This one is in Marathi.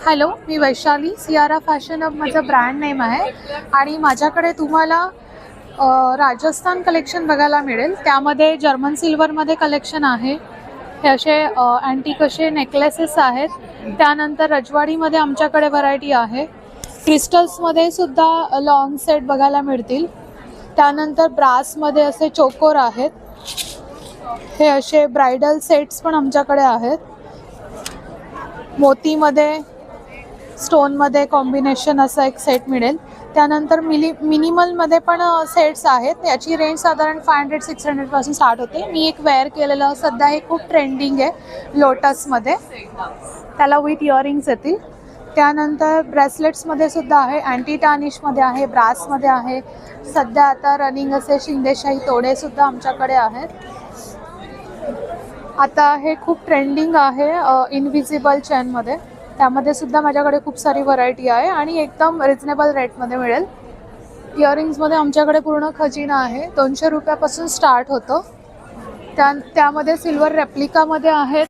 हॅलो, मी वैशाली. सियारा फॅशन हब माझं ब्रँड नेम आहे आणि माझ्याकडे तुम्हाला राजस्थान कलेक्शन बघायला मिळेल. त्यामध्ये जर्मन सिल्वरमध्ये कलेक्शन आहे. हे असे अँटिक असे नेकलेसेस आहेत. त्यानंतर रजवाडीमध्ये आमच्याकडे व्हरायटी आहे. क्रिस्टल्समध्ये सुद्धा लॉंग सेट बघायला मिळतील. त्यानंतर ब्रासमध्ये असे चोकोर आहेत. हे असे ब्रायडल सेट्स पण आमच्याकडे आहेत. मोतीमध्ये स्टोनमध्ये कॉम्बिनेशन असा एक सेट मिळेल. त्यानंतर मिनिमलमध्ये पण सेट्स आहेत. याची रेंज साधारण 500-600 पासून स्टार्ट होते. मी एक वेअर केलेलं सध्या हे खूप ट्रेंडिंग आहे लोटसमध्ये. त्याला विथ इयरिंग्स येतील. त्यानंतर ब्रेसलेट्समध्ये सुद्धा आहे. अँटी टार्निशमध्ये आहे, ब्रासमध्ये आहे. सध्या आता रनिंग असे शिंदेशाही तोडेसुद्धा आमच्याकडे आहेत. आता हे खूप ट्रेंडिंग आहे इनविजिबल चेनमध्ये. त्यामध्ये सुद्धा माझ्याकडे खूप सारी व्हरायटी आहे आणि एकदम रिजनेबल रेटमध्ये मिळेल. इयरिंग्समध्ये आमच्याकडे पूर्ण खजिना आहे. 200 रुपयापासून स्टार्ट होतं. त्यामध्ये सिल्वर रेप्लिकामध्ये आहेत.